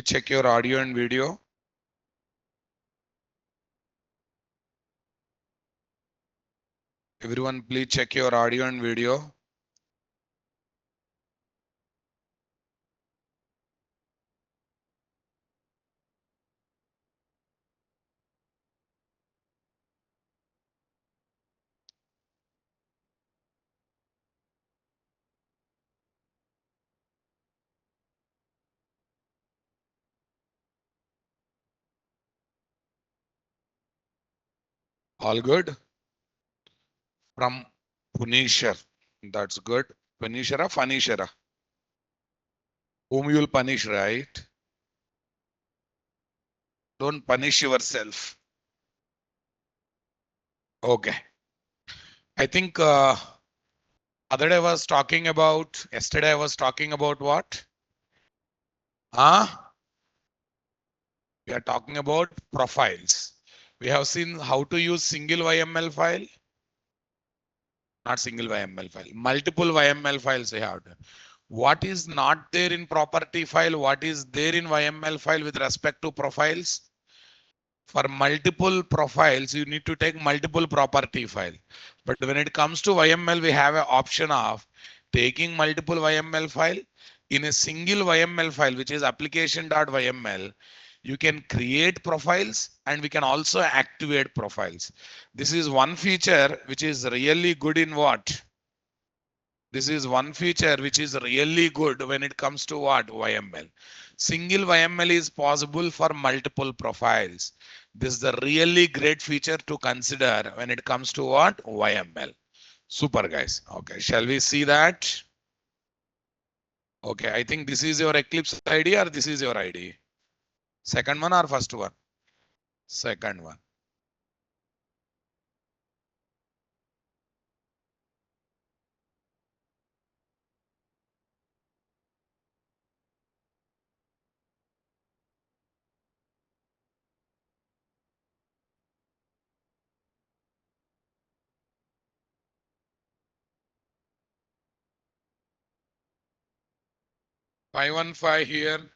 check your audio and video. Everyone, please check your audio and video. All good? From Punisher. That's good. Punisher or Punisher? Whom you will punish, right? Don't punish yourself. Okay. I think yesterday I was talking about what? Huh? We are talking about profiles. We have seen how to use single YML file. Not single YML file, multiple YML files we have. What is not there in property file? What is there in YML file with respect to profiles? For multiple profiles, you need to take multiple property file. But when it comes to YML, we have an option of taking multiple YML file in a single YML file, which is application.yml. You can create profiles and we can also activate profiles. This is one feature which is really good in what? This is one feature which is really good when it comes to what? YML. Single YML is possible for multiple profiles. This is a really great feature to consider when it comes to what? YML. Super guys. Okay, shall we see that? Okay, I think this is your Eclipse ID or this is your ID? Second one or first one? Second one. Five one five here.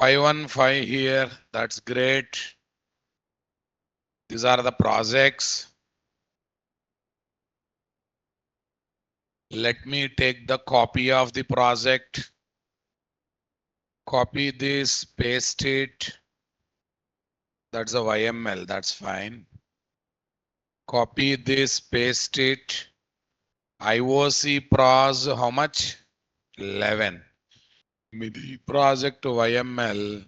515 here. That's great. These are the projects. Let me take the copy of the project. Copy this, paste it. That's a YML. That's fine. Copy this, paste it. IOC pros, how much? 11. MIDI project YML.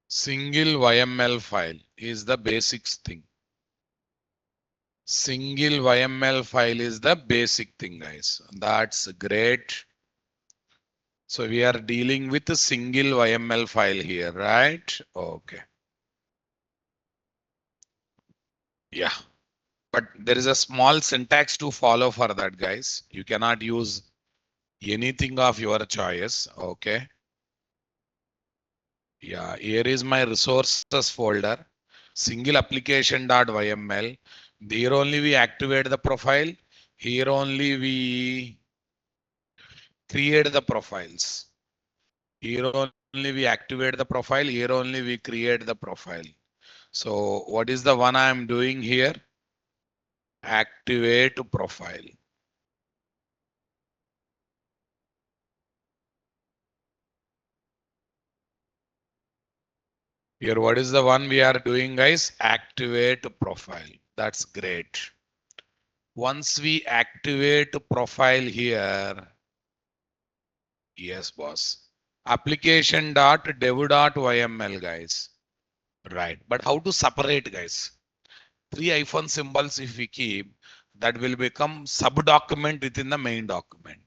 Single YML file is the basics thing. Single YML file is the basic thing, guys. That's great. So we are dealing with a single YML file here, right? Okay. Yeah. But there is a small syntax to follow for that, guys. You cannot use anything of your choice. Okay. Yeah, here is my resources folder, single application.yml. Here only we activate the profile. Here only we create the profiles. Here only we activate the profile. Here only we create the profile. So what is the one I am doing here? Activate profile. Here, what is the one we are doing, guys? Activate profile. That's great. Once we activate profile here, yes, boss. Application.dev.yml, guys. Right. But how to separate, guys? 3 symbols if we keep, that will become subdocument within the main document.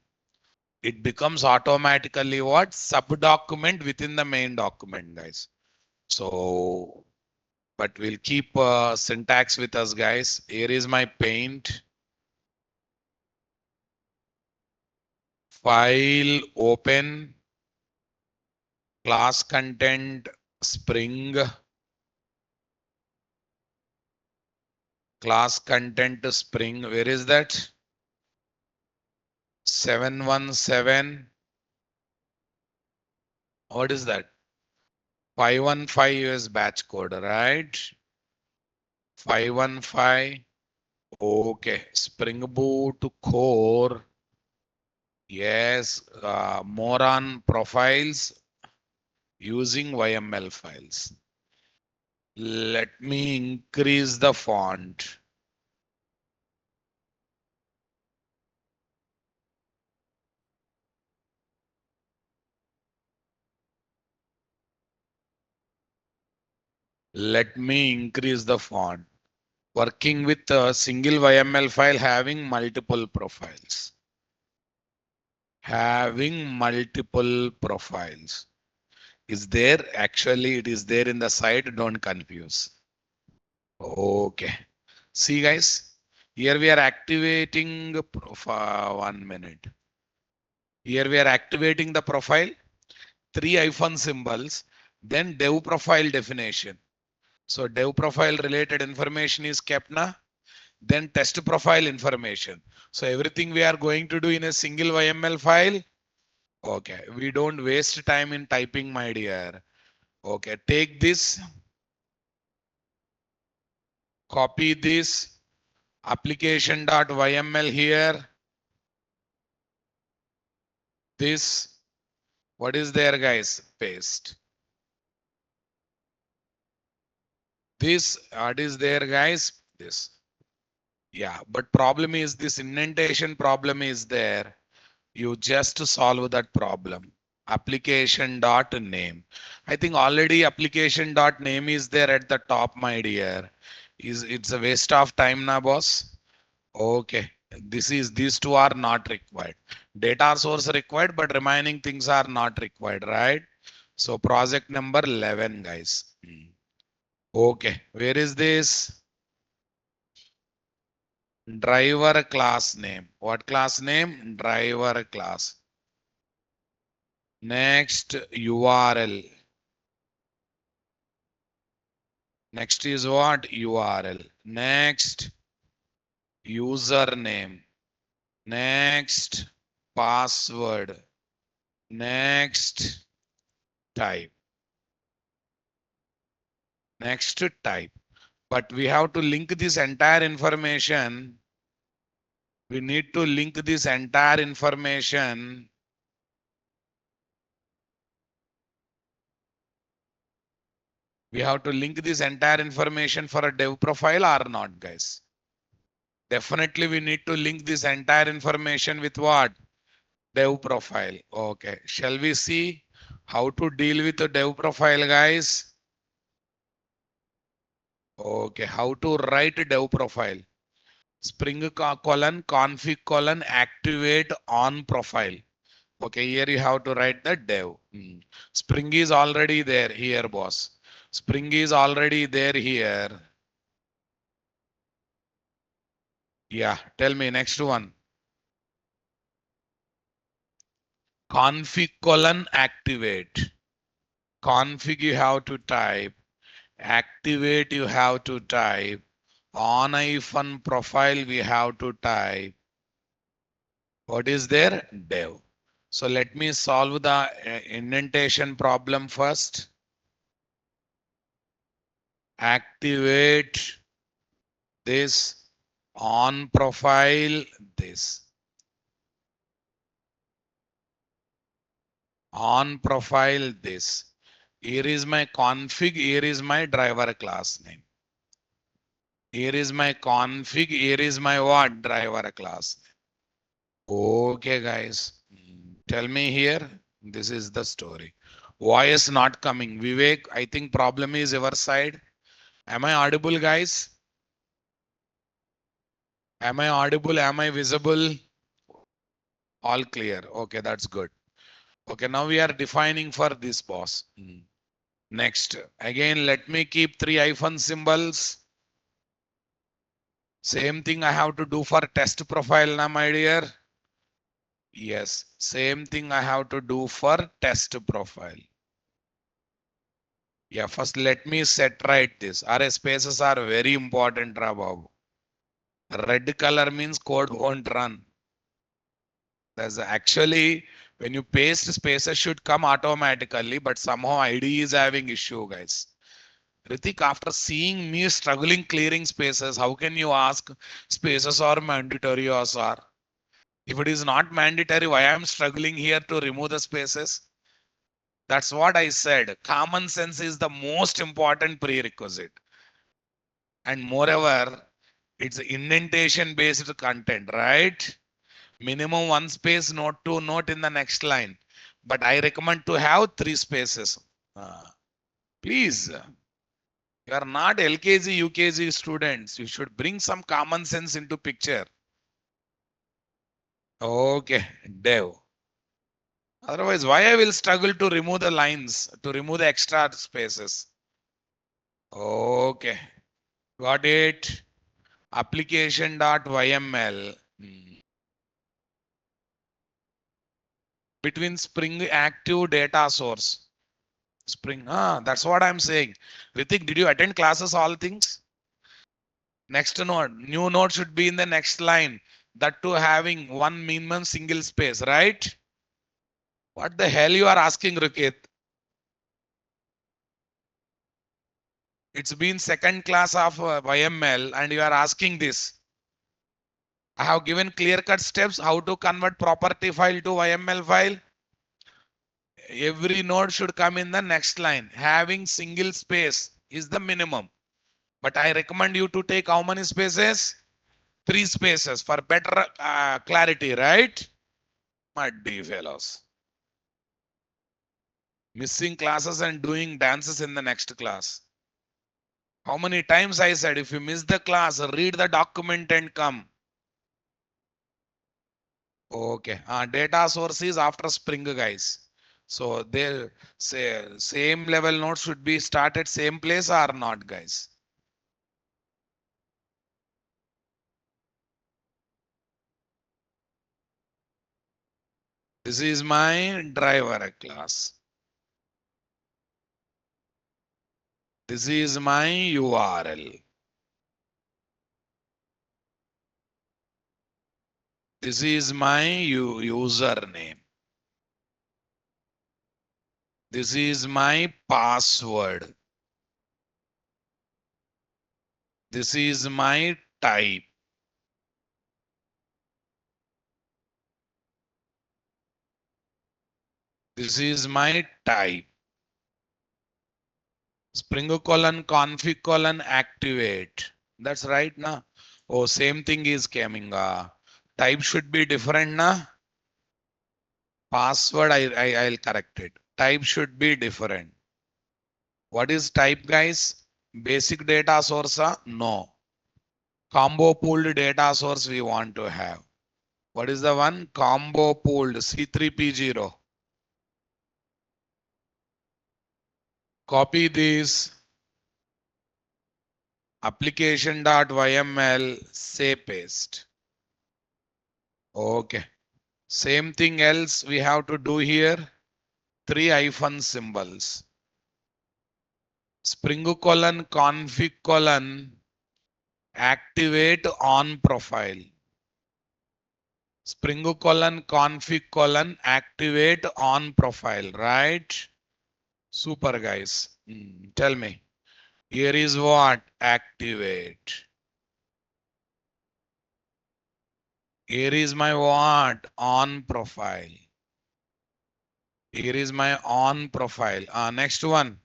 It becomes automatically what? Subdocument within the main document, guys. So, but we'll keep syntax with us, guys. Here is my paint. File open. Class content spring. Class content spring. Where is that? 717. What is that? 515 is batch code, right? 515. Okay. Spring Boot core. Yes. More on profiles using YML files. Let me increase the font. Let me increase the font. Working with a single YML file having multiple profiles. Having multiple profiles. Is there? Actually, it is there in the site. Don't confuse. Okay. See, guys, here we are activating profile. 1 minute. Here we are activating the profile, 3 hyphen symbols, then dev profile definition. So dev profile related information is kept na, then test profile information. So everything we are going to do in a single YML file. Okay, we don't waste time in typing, my dear. Okay, take this, copy this application.yml here. This, what is there, guys? Paste. This, what is there, guys? This. Yeah, but problem is this indentation problem is there. You just solve that problem. Application dot name. I think already application dot name is there at the top, my dear. Is it's a waste of time now, boss? Okay. These two are not required. Data source required, but remaining things are not required, right? So project number 11, guys. Okay. Where is this? Driver class name. What class name? Driver class. Next URL. Next is what? URL. Next username. Next password. Next type. Next type. But we have to link this entire information. We need to link this entire information. We have to link this entire information for a dev profile or not, guys? Definitely we need to link this entire information with what? Dev profile. Okay. Shall we see how to deal with a dev profile, guys? Okay. How to write a dev profile? Spring colon config colon activate on profile. Okay. Here you have to write the dev. Spring is already there here, boss. Spring is already there here. Yeah. Tell me next one. Config colon activate. Config you have to type. Activate you have to type. On hyphen profile we have to type. What is there? Dev. So let me solve the indentation problem first. Activate this. On profile this. On profile this. Here is my config. Here is my driver class name. Here is my config. Here is my what? Driver class. Okay, guys. Tell me here. This is the story. Why is not coming? Vivek, I think problem is your side. Am I audible, guys? Am I audible? Am I visible? All clear. Okay, that's good. Okay, now we are defining for this boss. Next, again, let me keep 3 hyphen symbols. Same thing I have to do for test profile now, my dear. Yes, same thing I have to do for test profile. Yeah, first let me set right this. Array spaces are very important, Babu. Red color means code won't run. There's actually when you paste spaces should come automatically, but somehow ID is having issue, guys. Ritik, after seeing me struggling clearing spaces, how can you ask spaces are mandatory or sir? If it is not mandatory, why I am struggling here to remove the spaces? That's what I said. Common sense is the most important prerequisite. And moreover, it's indentation based content, right? Minimum one space, note to note in the next line. But I recommend to have 3 spaces. Uh, please, you are not LKG, UKG students. You should bring some common sense into picture. Okay, Dev. Otherwise, why I will struggle to remove the lines, to remove the extra spaces? Okay, got it. Application.yml. Between Spring active data source. Spring, that's what I'm saying. Ritik, did you attend classes, all things? Next node, new node should be in the next line. That too having one minimum single space, right? What the hell you are asking, Rukit? It's been second class of YML and you are asking this. I have given clear cut steps how to convert property file to YML file. Every node should come in the next line. Having single space is the minimum. But I recommend you to take how many spaces? 3 spaces for better clarity, right? Muddy fellows. Missing classes and doing dances in the next class. How many times I said, if you miss the class, read the document and come. Okay. Data source is after Spring, guys. So they say same level nodes should be started same place or not, guys. This is my driver class. This is my URL. This is my username. This is my password. This is my type. This is my type. Spring colon config colon activate. That's right, na? Oh, same thing is coming. Type should be different, na? Password, I'll correct it. Type should be different. What is type, guys? Basic data source? No. Combo pooled data source we want to have. What is the one? Combo pooled C3P0. Copy this application.yml, say paste. Okay. Same thing else we have to do here. 3 hyphen symbols. Spring colon config colon activate on profile. Spring colon config colon activate on profile, right? Super, guys. Tell me. Here is what? Activate. Here is my what? On profile. Here is my on profile. Next one.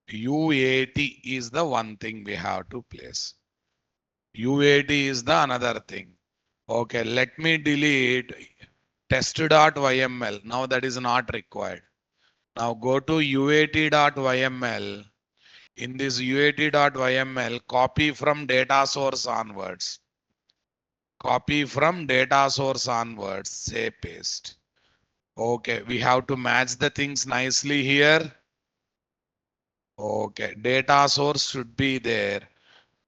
UAT is the one thing we have to place. UAT is the another thing. Okay, let me delete test.yml. Now that is not required. Now go to UAT.yml. In this UAT.yml, copy from data source onwards. Copy from data source onwards. Say paste. Okay, we have to match the things nicely here. Okay, data source should be there,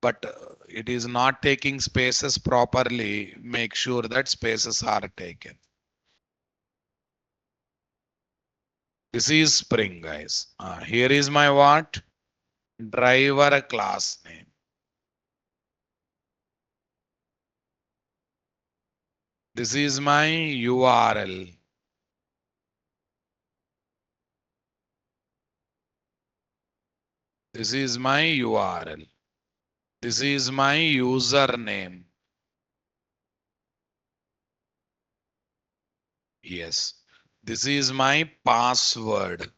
but it is not taking spaces properly. Make sure that spaces are taken. This is Spring, guys. Here is my what? Driver class name. This is my URL. This is my URL. This is my username. Yes. This is my password.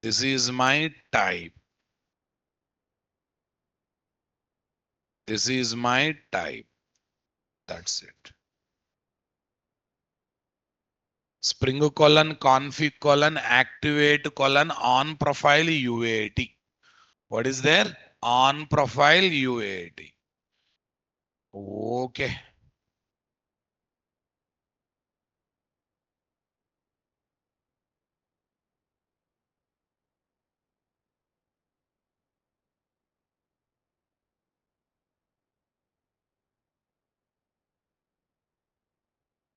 This is my type. This is my type. That's it. Spring colon config colon activate colon on profile UAT. What is there? On profile UAT. Okay.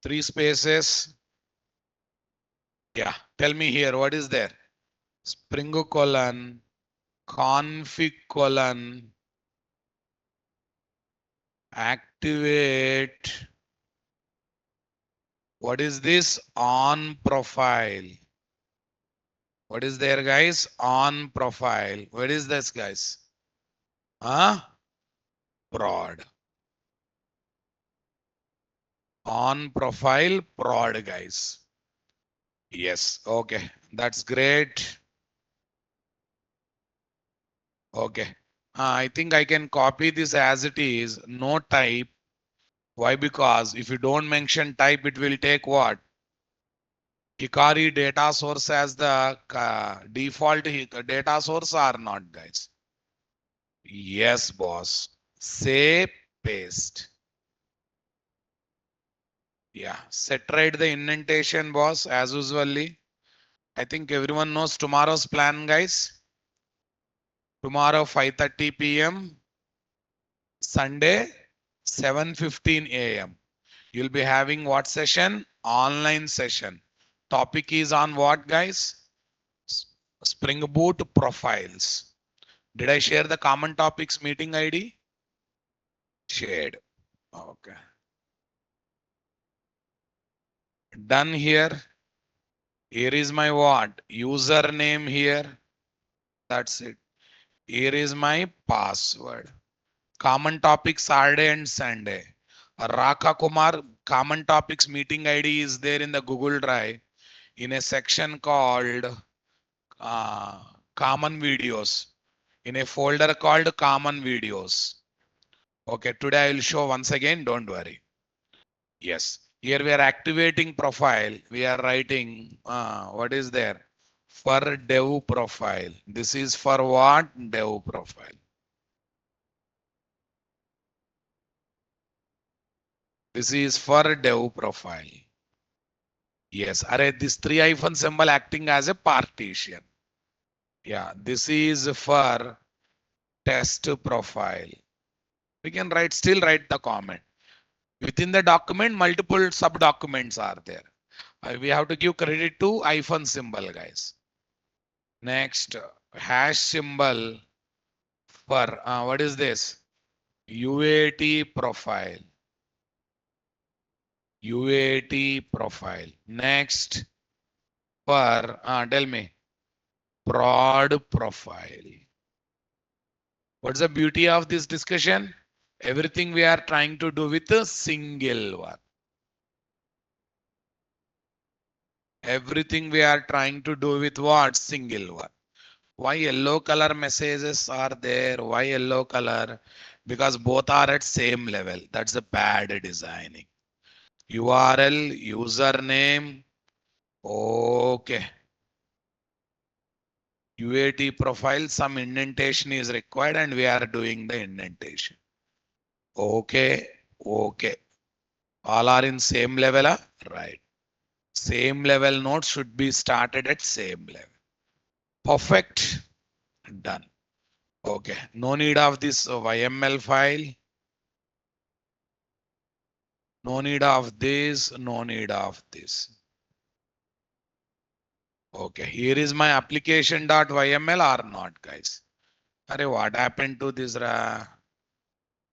Three spaces. Yeah. Tell me here. What is there? Spring colon config colon activate. What is this? On profile. What is there, guys? On profile. What is this, guys? Huh? Prod. On profile prod, guys. Yes. Okay. That's great. Okay. I think I can copy this as it is. No type. Why? Because if you don't mention type, it will take what? Hikari data source as the default data source or not, guys? Yes, boss. Say paste. Yeah. Set right the indentation, boss, as usually. I think everyone knows tomorrow's plan, guys. Tomorrow, 5:30 p.m. Sunday, 7:15 a.m. You'll be having what session? Online session. Topic is on what, guys? Spring Boot profiles. Did I share the common topics meeting ID? Shared. Okay. Done here. Here is my what? Username here. That's it. Here is my password. Common topics Saturday and Sunday. Raka Kumar, common topics meeting ID is there in the Google Drive in a section called uh, common videos, in a folder called common videos. Okay, today I will show once again, don't worry. Yes, here we are activating profile. We are writing, what is there? For dev profile. This is for what? Dev profile. This is for dev profile. Yes, array this three hyphen symbol acting as a partition. Yeah, this is for test profile. We can still write the comment. Within the document, multiple sub documents are there. We have to give credit to hyphen symbol, guys. Next, hash symbol for what is this? UAT profile. UAT profile. Next, for tell me, prod profile. What's the beauty of this discussion? Everything we are trying to do with a single one. Everything we are trying to do with what? Single one. Why yellow color messages are there? Why yellow color? Because both are at same level. That's the bad designing. URL, username. Okay. UAT profile, some indentation is required and we are doing the indentation. Okay. Okay. All are in same level, right? Same level nodes should be started at same level. Perfect. Done. Okay. No need of this YML file. No need of this. No need of this. Okay. Here is my application.yml or not, guys. Arey, what happened to this?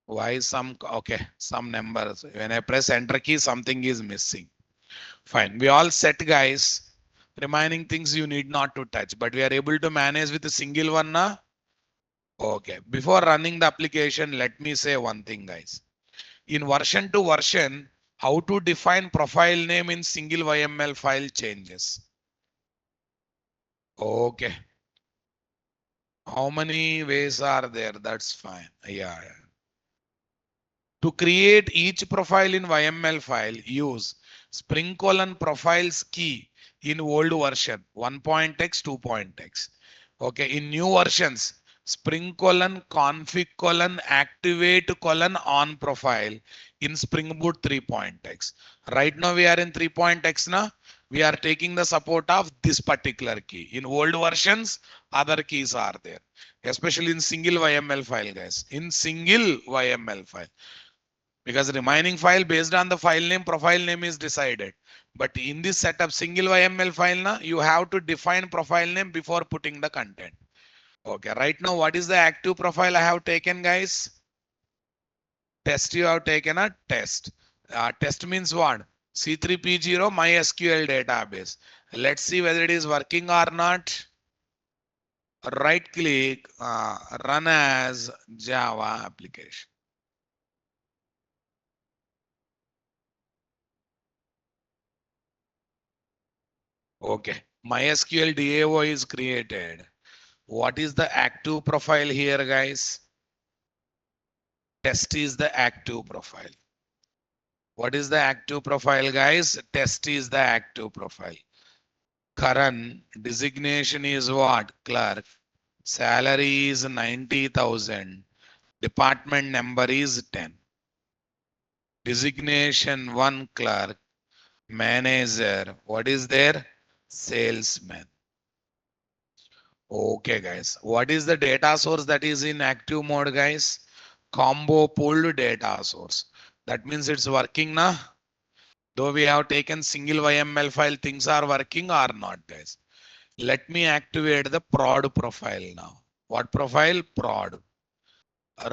Why some, okay, some numbers. When I press enter key, something is missing. Fine. We all set, guys. Remaining things you need not to touch, but we are able to manage with a single one now. Okay. Before running the application, let me say one thing, guys. In version to version, how to define profile name in single YML file changes. Okay. How many ways are there? That's fine. Yeah. To create each profile in YML file, use profiles key in old version 1.x, 2.x. Okay, in new versions, config activate on profile in Spring Boot 3.x. Right now we are in 3.x now. We are taking the support of this particular key. In old versions, other keys are there, especially in single YML file, guys. In single YML file, because remaining file based on the file name, profile name is decided. But in this setup, single YML file, na, you have to define profile name before putting the content. Okay, right now, what is the active profile I have taken, guys? Test, you have taken a test. Test means what? C3P0 MySQL database. Let's see whether it is working or not. Right click, run as Java application. Okay, MySQL DAO is created. What is the active profile here, guys? Test is the active profile. What is the active profile, guys? Test is the active profile. Current designation is what? Clerk. Salary is 90,000. Department number is 10. Designation 1 clerk. Manager. What is there? Salesman. Okay, guys. What is the data source that is in active mode, guys? Combo pulled data source. That means it's working now. Though we have taken single YML file, things are working or not, guys. Let me activate the prod profile now. What profile? Prod.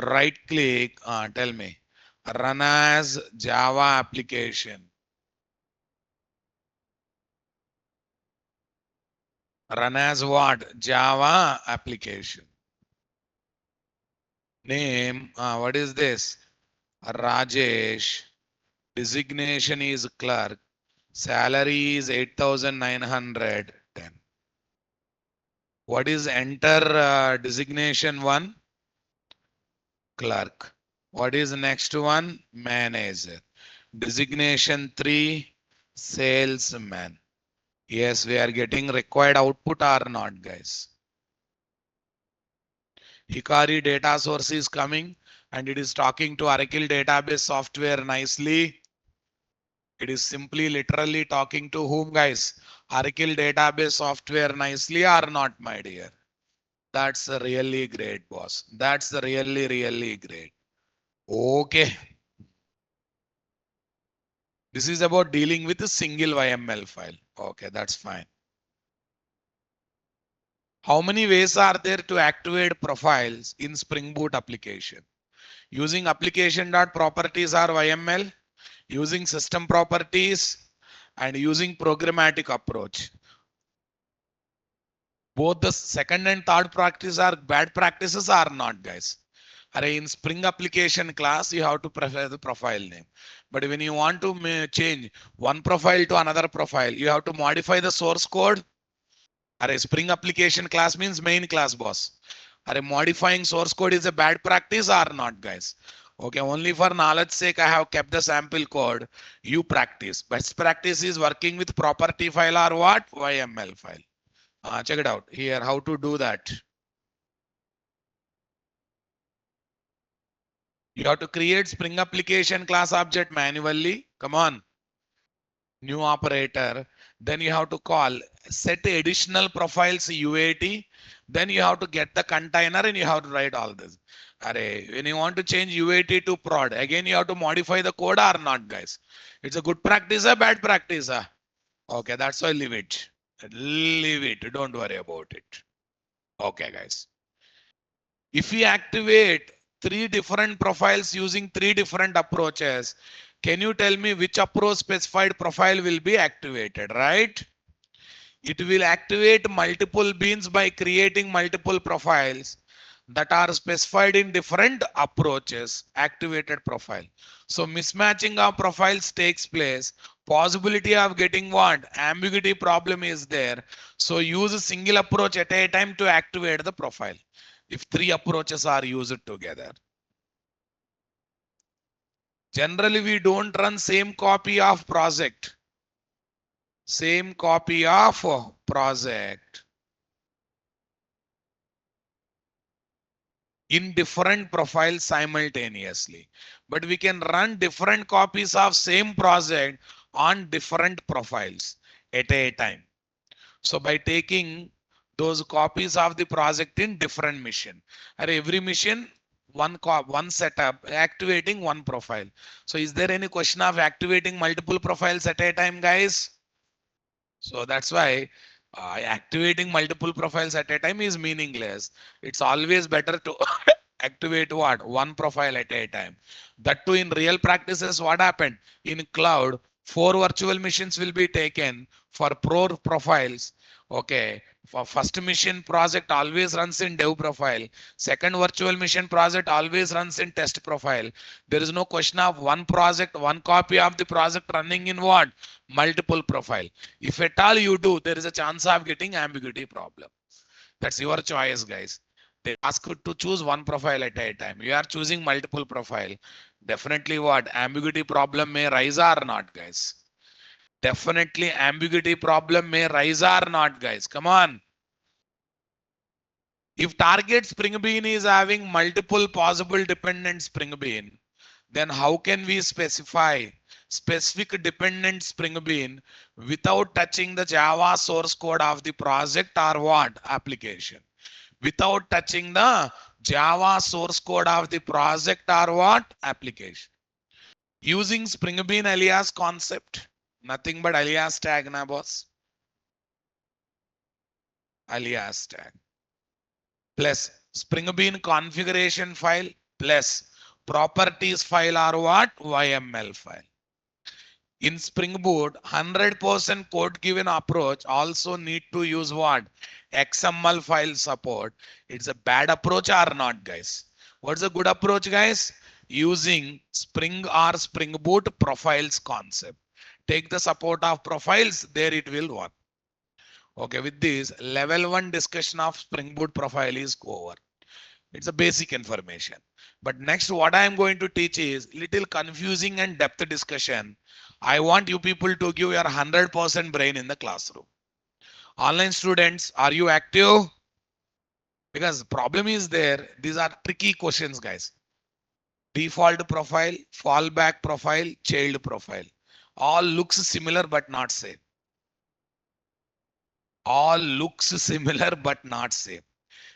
Right click. Tell me. Run as Java application. Run as what? Java application. Name. What is this? Rajesh. Designation is clerk. Salary is 8,910. What is enter designation one? Clerk. What is next one? Manager. Designation three? Salesman. Yes, we are getting required output or not, guys. Hikari data source is coming and it is talking to Oracle database software nicely. It is simply literally talking to whom, guys? Oracle database software nicely or not, my dear? That's really great, boss. That's really great. Okay. This is about dealing with a single YML file. Okay, that's fine. How many ways are there to activate profiles in Spring Boot application? Using application.properties or YML, using system properties, and using programmatic approach. Both the second and third practice are bad practices or not, guys. In Spring application class, you have to prefer the profile name. But when you want to change one profile to another profile, you have to modify the source code. Spring application class means main class, boss. Modifying source code is a bad practice or not, guys? Okay, only for knowledge sake, I have kept the sample code. You practice. Best practice is working with property file or what? YML file. Check it out here. How to do that? You have to create Spring application class object manually. Come on, new operator. Then you have to call set additional profiles UAT. Then you have to get the container and you have to write all this. Array, when you want to change UAT to prod, again you have to modify the code or not, guys. It's a good practice or bad practice? Okay, that's why leave it. Leave it. Don't worry about it. Okay, guys. If we activate three different profiles using three different approaches, can you tell me which approach specified profile will be activated, right? It will activate multiple beans by creating multiple profiles that are specified in different approaches, activated profile. So mismatching of profiles takes place. Possibility of getting what? Ambiguity problem is there. So use a single approach at a time to activate the profile. If three approaches are used together. Generally, we don't run same copy of project. Same copy of project in different profiles simultaneously. But we can run different copies of same project on different profiles at a time. So by taking those copies of the project in different mission, or every mission, one setup, activating one profile. So is there any question of activating multiple profiles at a time, guys? So that's why activating multiple profiles at a time is meaningless. It's always better to activate what? One profile at a time. That too in real practices, what happened? In cloud, four virtual machines will be taken for pro profiles. Okay. For first mission project always runs in dev profile. Second virtual mission project always runs in test profile. There is no question of one project, one copy of the project running in what? Multiple profile. If at all you do, there is a chance of getting ambiguity problem. That's your choice, guys. They ask you to choose one profile at a time. You are choosing multiple profile. Definitely what? Ambiguity problem may rise or not, guys. Definitely ambiguity problem may rise or not, guys. Come on. If target spring bean is having multiple possible dependent spring bean, then how can we specify specific dependent spring bean without touching the Java source code of the project or what application? Without touching the Java source code of the project or what application? Using spring bean alias concept, nothing but alias tag na boss, alias tag plus spring bean configuration file plus properties file or what YML file. In Spring Boot, 100% code given approach also need to use what? XML file support. It's a bad approach or not, guys? What's a good approach, guys? Using Spring or Spring Boot profiles concept. Take the support of profiles, there it will work. Okay, with this, level 1 discussion of Spring Boot profile is over. It's a basic information. But next, what I am going to teach is little confusing and depth discussion. I want you people to give your 100% brain in the classroom. Online students, are you active? Because problem is there. These are tricky questions, guys. Default profile, fallback profile, child profile. All looks similar but not same. All looks similar but not same.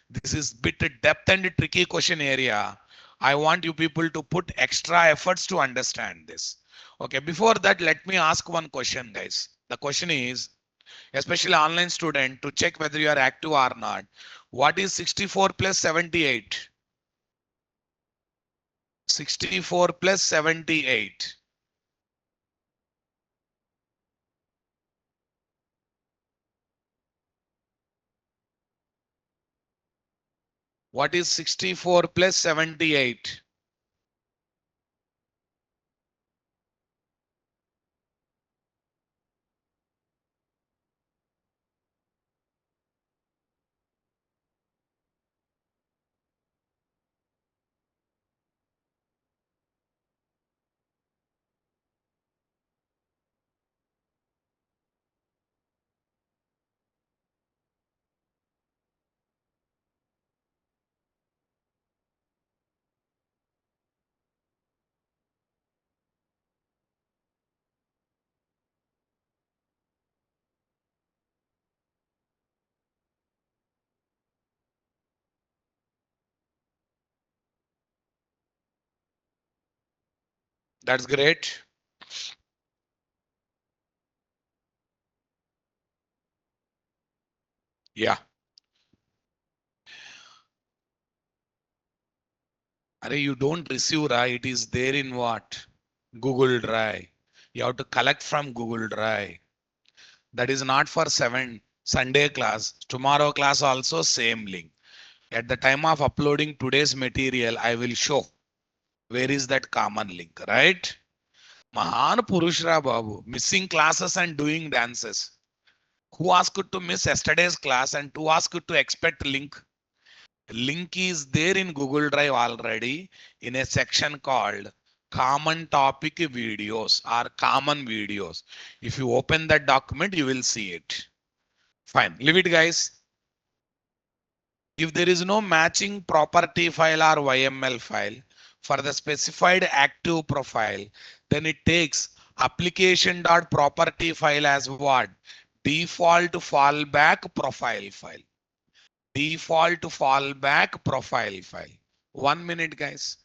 This is bit depth and tricky question area. I want you people to put extra efforts to understand this. Okay, before that, let me ask one question, guys. The question is, especially online student, to check whether you are active or not. What is 64 plus 78? 64 plus 78. What is 64 plus 78? That's great. Yeah. Arey, you don't receive, right? It is there in what? Google Drive. You have to collect from Google Drive. That is not for 7 Sunday class. Tomorrow class also same link. At the time of uploading today's material, I will show where is that common link, right? Mahan Purushra Babu, missing classes and doing dances. Who asked you to miss yesterday's class and who asked you to expect link? Link is there in Google Drive already in a section called common topic videos or common videos. If you open that document, you will see it. Fine. Leave it, guys. If there is no matching property file or YML file for the specified active profile, then it takes application.property file as what? Default fallback profile file. Default fallback profile file. 1 minute, guys.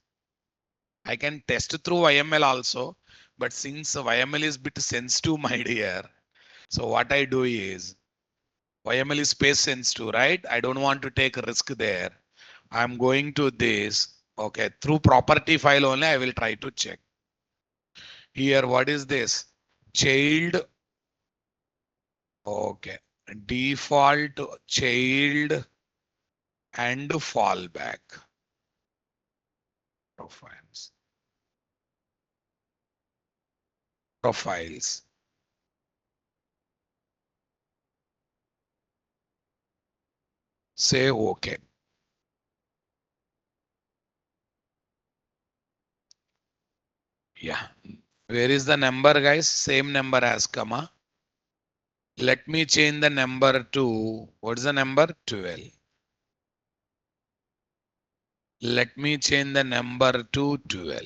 I can test through YML also, but since YML is bit sensitive, my dear, so what I do is YML is space sensitive, right? I don't want to take a risk there. I'm going to this. Okay, through property file only, I will try to check. Here, what is this? Child. Okay, default child and fallback profiles. Profiles. Say okay. Yeah. Where is the number, guys? Same number as comma. Let me change the number to, what is the number? 12. Let me change the number to 12.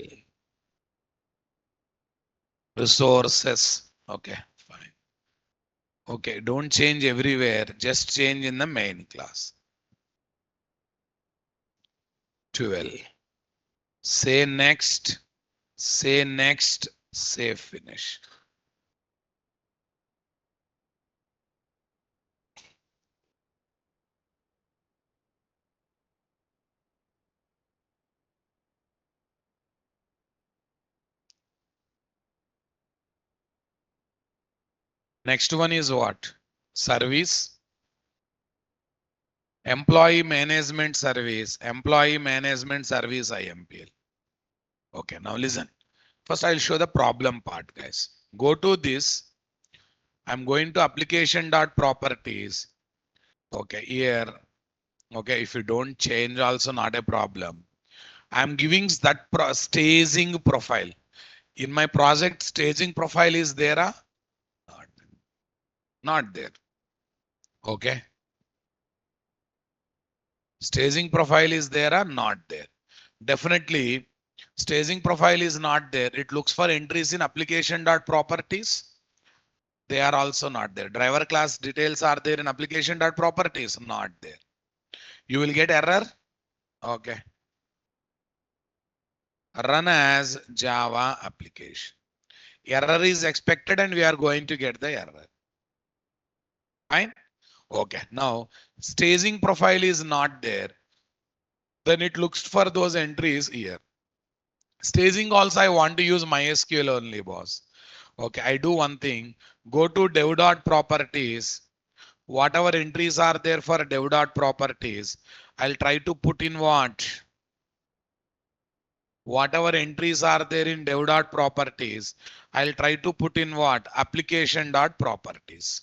Resources. Okay, fine. Okay, don't change everywhere. Just change in the main class. 12. Say next. Say next. Say finish. Next one is what? Service. Employee management service. Employee management service IMPL. Okay, now listen. First, I'll show the problem part, guys. Go to this. I'm going to application.properties. Okay, here. Okay, if you don't change, also not a problem. I'm giving that staging profile. In my project, staging profile is there? Not, not there. Okay. Staging profile is there or not there? Definitely, staging profile is not there. It looks for entries in application.properties. They are also not there. Driver class details are there in application.properties. Not there. You will get error. Okay. Run as Java application. Error is expected and we are going to get the error. Fine. Okay. Now, staging profile is not there. Then it looks for those entries here. Staging also, I want to use MySQL only, boss. Okay. I do one thing. Go to dev.properties. Whatever entries are there for dev.properties, I'll try to put in what? Whatever entries are there in dev.properties, I'll try to put in what? Application.properties.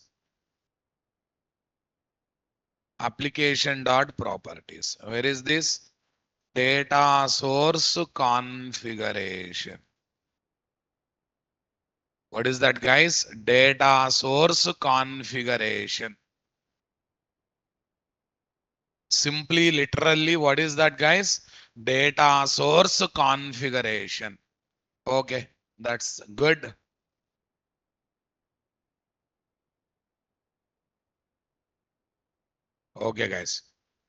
Application.properties. Where is this? Data source configuration. What is that, guys? Data source configuration. Simply, literally, what is that, guys? Data source configuration. Okay, that's good. Okay, guys,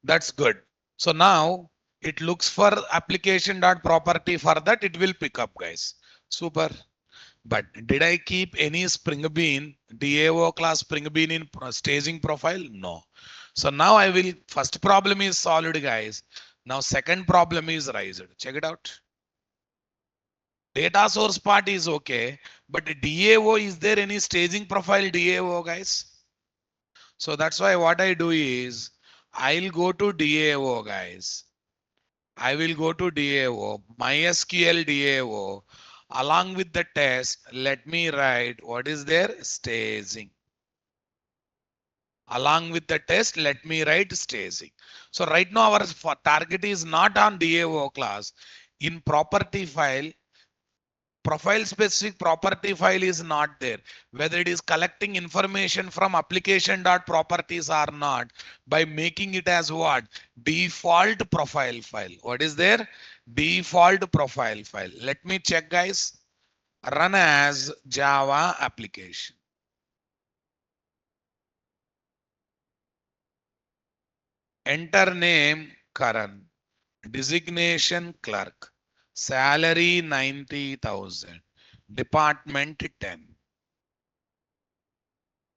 that's good. So now it looks for application.property. For that, it will pick up, guys. Super. But did I keep any Spring Bean, DAO class Spring Bean in staging profile? No. So now I will, first problem is solved, guys. Now second problem is raised. Check it out. Data source part is okay, but DAO, is there any staging profile DAO, guys? So that's why what I do is, I'll go to DAO, guys. I will go to DAO, MySQL DAO. Along with the test, let me write what is there? Staging. Along with the test, let me write staging. So right now our target is not on DAO class. In property file, profile specific property file is not there. Whether it is collecting information from application dot properties or not, by making it as what? Default profile file. What is there? Default profile file. Let me check, guys. Run as Java application. Enter name Karan. Designation clerk. Salary 90,000. Department 10.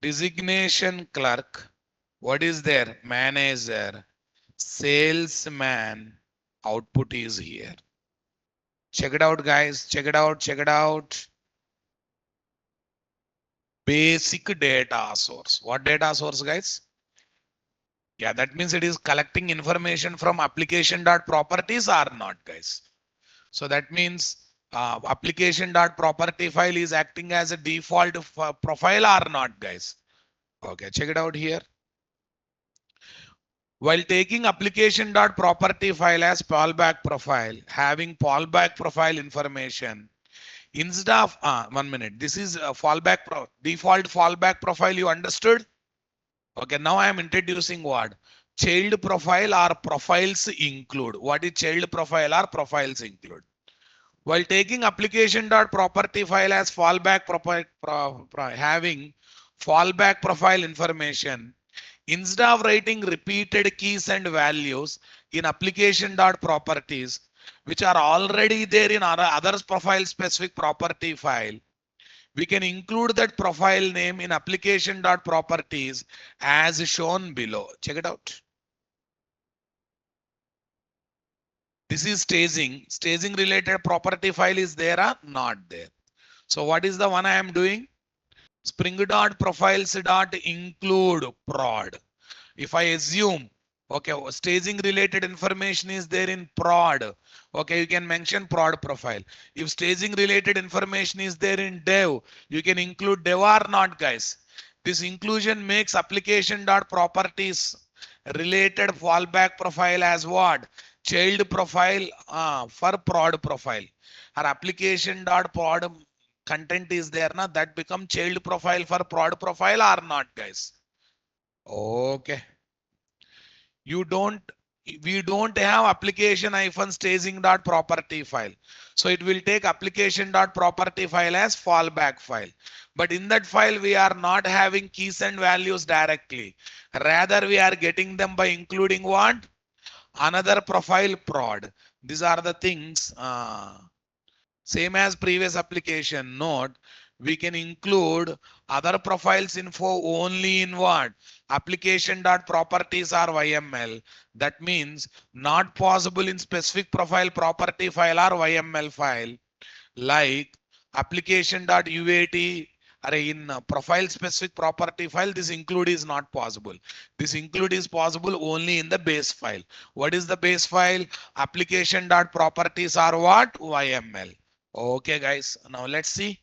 Designation clerk. What is there? Manager. Salesman. Output is here. Check it out, guys. Check it out. Check it out. Basic data source. What data source, guys? Yeah, that means it is collecting information from application dot properties or not, guys. So that means application dot property file is acting as a default profile or not, guys. Okay, check it out here. While taking application dot property file as fallback profile, having fallback profile information instead of 1 minute. This is a default fallback profile. You understood? Okay, now I am introducing what? Child profile or profiles include. What is child profile or profiles include? While taking application.property file as fallback having fallback profile information, instead of writing repeated keys and values in application.properties, which are already there in other profile specific property file, we can include that profile name in application.properties as shown below. Check it out. This is staging. Staging related property file is there or not there? So what is the one I am doing? Spring dot profiles dot include prod. If I assume, okay, staging related information is there in prod, okay, you can mention prod profile. If staging related information is there in dev, you can include dev or not, guys. This inclusion makes application dot properties related fallback profile as what? Child profile for prod profile. Our application dot prod content is there, na, that become child profile for prod profile or not, guys. Okay. You don't, we don't have application hyphen staging dot property file. So it will take application dot property file as fallback file. But in that file, we are not having keys and values directly. Rather, we are getting them by including what? Another profile prod. These are the things. Same as previous application. Note, we can include other profiles info only in what? Application.properties or YML. That means not possible in specific profile property file or YML file, like application.uat or in profile specific property file. This include is not possible. This include is possible only in the base file. What is the base file? Application.properties are what? YML. Okay, guys. Now let's see.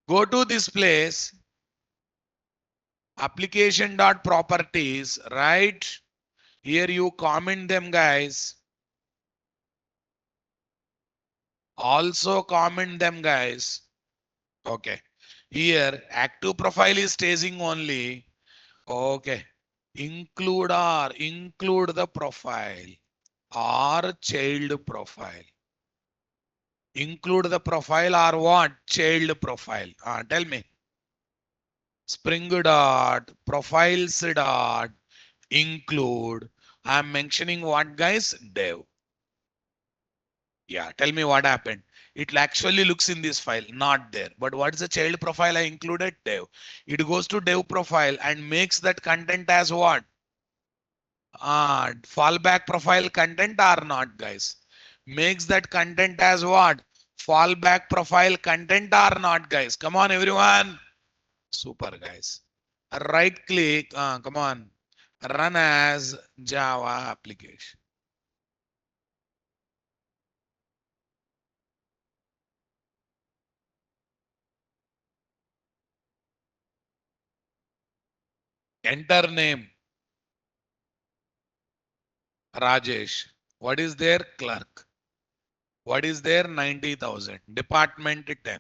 Go to this place, application.properties, right? Here you comment them, guys. Also comment them, guys. Okay. Here, active profile is staging only. Okay. Include the profile or child profile. Include the profile or what? Child profile. Tell me. Spring dot profiles dot include. I'm mentioning what, guys? Dev. Yeah, tell me what happened. It actually looks in this file, not there. But what is the child profile I included? Dev. It goes to dev profile and makes that content as what? Fallback profile content or not, guys? Makes that content as what? Fallback profile content or not, guys? Come on, everyone. Super, guys. Right click. Come on. Run as Java application. Enter name. Rajesh. What is their clerk? What is their 90,000? Department 10.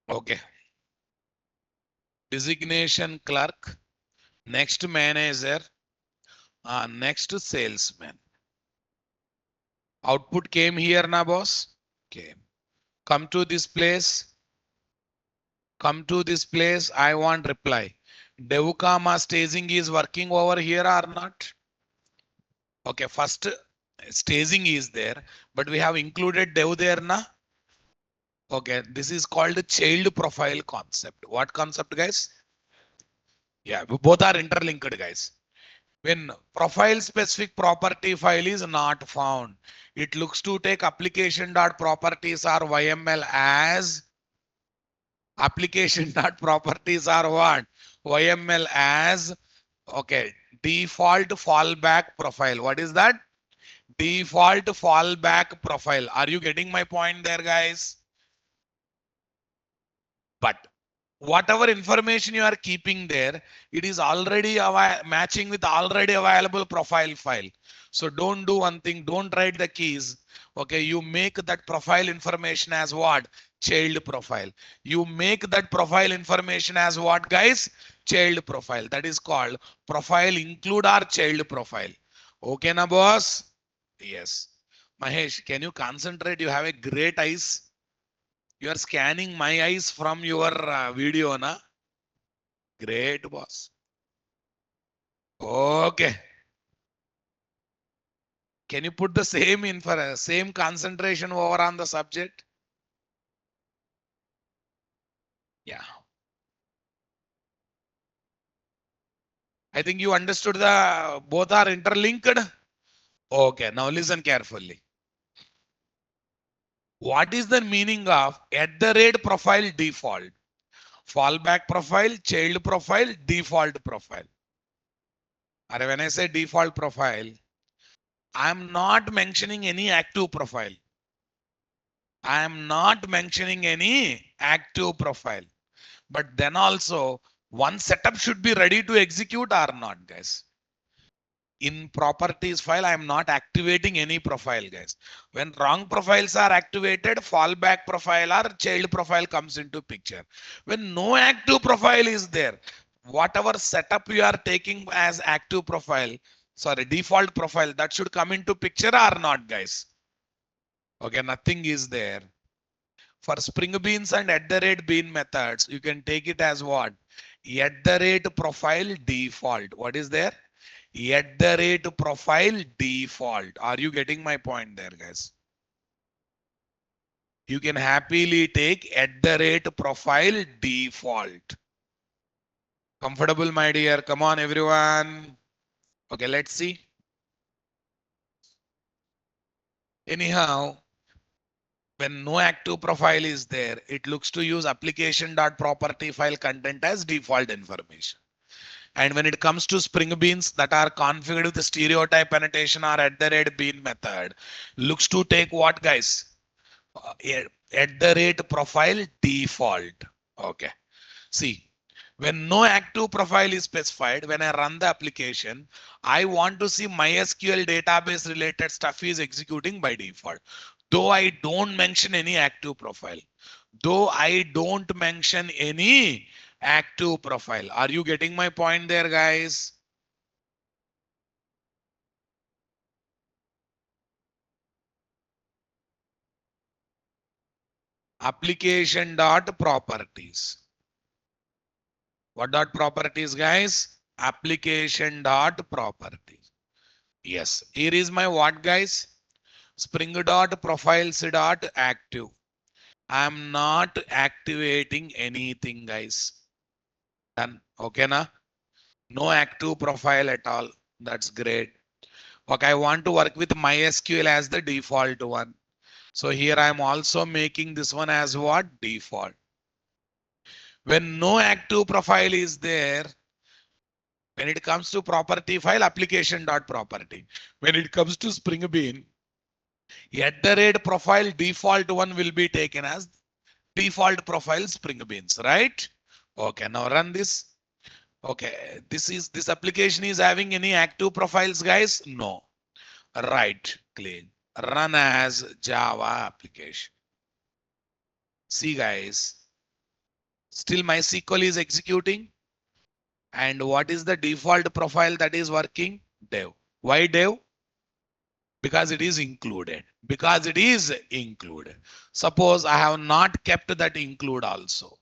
Okay. Designation clerk. Next manager. Next salesman. Output came here now, boss. Came. Come to this place. Come to this place. I want reply. Devukama staging is working over here or not? Okay, first staging is there, but we have included dev there na. Okay, this is called child profile concept. What concept, guys? Yeah, both are interlinked, guys. When profile specific property file is not found, it looks to take application.properties or YML as application.properties or what? YML as, okay, default fallback profile. What is that? Default fallback profile. Are you getting my point there, guys? But whatever information you are keeping there, it is already matching with already available profile file. So don't do one thing, don't write the keys. Okay, you make that profile information as what? Child profile. You make that profile information as what, guys? Child profile. That is called profile include our child profile. Okay, na boss? Yes. Mahesh, can you concentrate? You have a great eyes. You are scanning my eyes from your video, na? Great, boss. Okay. Can you put the same same concentration over on the subject? Yeah. I think you understood the both are interlinked. Okay. Now listen carefully. What is the meaning of at the rate profile default? Fallback profile, child profile, default profile. Or when I say default profile, I'm not mentioning any active profile. I am not mentioning any active profile. But then also one setup should be ready to execute or not, guys. In properties file, I am not activating any profile, guys. When wrong profiles are activated, fallback profile or child profile comes into picture. When no active profile is there, whatever setup you are taking as active profile, sorry, default profile, that should come into picture or not, guys. Okay, nothing is there. For spring beans and at the rate bean methods, you can take it as what? At the rate profile default. What is there? At the rate profile default. Are you getting my point there, guys? You can happily take at the rate profile default. Comfortable, my dear? Come on, everyone. Okay, let's see. Anyhow, when no active profile is there, it looks to use application.property file content as default information. And when it comes to spring beans that are configured with the stereotype annotation or at the rate bean method, looks to take what, guys? At the rate profile default. Okay. See, when no active profile is specified, when I run the application, I want to see MySQL database related stuff is executing by default. Though I don't mention any active profile. Though I don't mention any active profile. Are you getting my point there, guys? Application dot properties. What dot properties, guys? Application dot properties. Yes, here is my what, guys? Spring dot profiles dot active. I'm not activating anything, guys. Done. Okay, na? No active profile at all. That's great. Okay, I want to work with MySQL as the default one. So here I'm also making this one as what? Default. When no active profile is there, when it comes to property file, application.property. When it comes to Spring Bean, @ profile default one will be taken as default profile Spring Beans, right? Okay, now run this. Okay, this application is having any active profiles, guys? No. Right click, run as Java application. See, guys, still MySQL is executing. And what is the default profile that is working? Dev. Why dev? Because it is included. Because it is included. Suppose I have not kept that include also,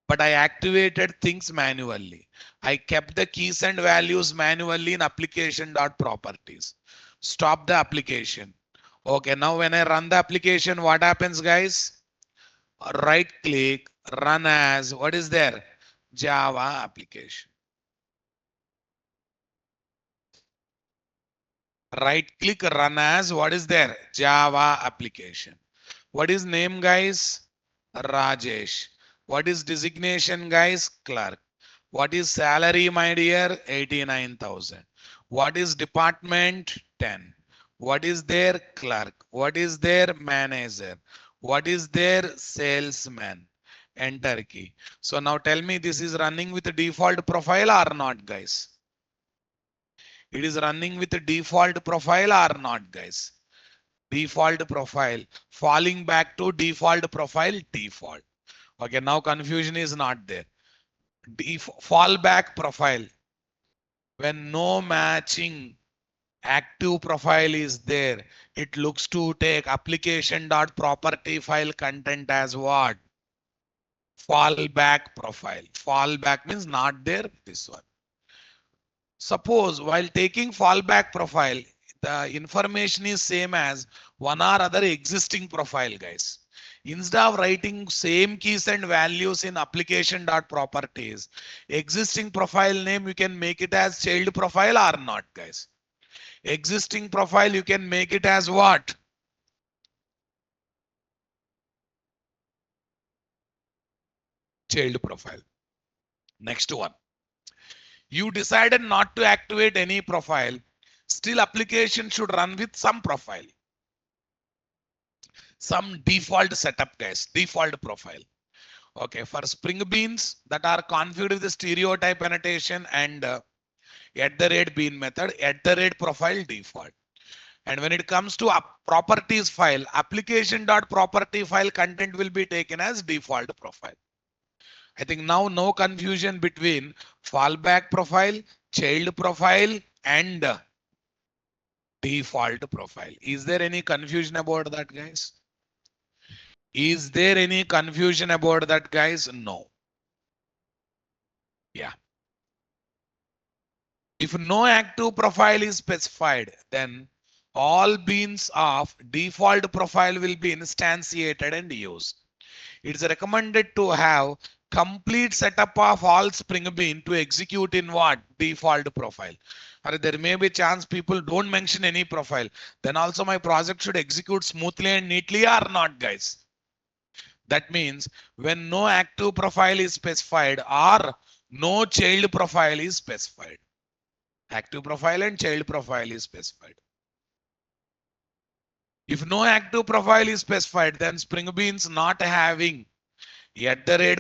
but I activated things manually. I kept the keys and values manually in application.properties. Stop the application. Okay, now when I run the application, what happens, guys? Right click, run as, what is there? Java application. Right click, run as, what is there? Java application. What is name, guys? Rajesh. What is designation, guys? Clerk. What is salary, my dear? 89,000. What is department? 10. What is their clerk? What is their manager? What is their salesman? Enter key. So now tell me, this is running with the default profile or not, guys? It is running with the default profile or not, guys? Default profile. Falling back to default profile, default. Okay, now confusion is not there. Fallback profile. When no matching active profile is there, it looks to take application.property file content as what? Fallback profile. Fallback means not there, this one. Suppose while taking fallback profile, the information is same as one or other existing profile, guys. Instead of writing same keys and values in application.properties, existing profile name, you can make it as child profile or not, guys. Existing profile, you can make it as what? Child profile. Next one. You decided not to activate any profile. Still application should run with some profile. Some default setup, guys. Default profile. Okay, for Spring Beans that are configured with the stereotype annotation and @bean method, @profile default. And when it comes to properties file, application.property file content will be taken as default profile. I think now no confusion between fallback profile, child profile, and default profile. Is there any confusion about that, guys? Is there any confusion about that, guys? No. Yeah. If no active profile is specified, then all beans of default profile will be instantiated and used. It's recommended to have complete setup of all Spring Bean to execute in what? Default profile. Or there may be chance people don't mention any profile. Then also my project should execute smoothly and neatly or not, guys. That means when no active profile is specified or no child profile is specified. Active profile and child profile is specified. If no active profile is specified, then Spring Beans not having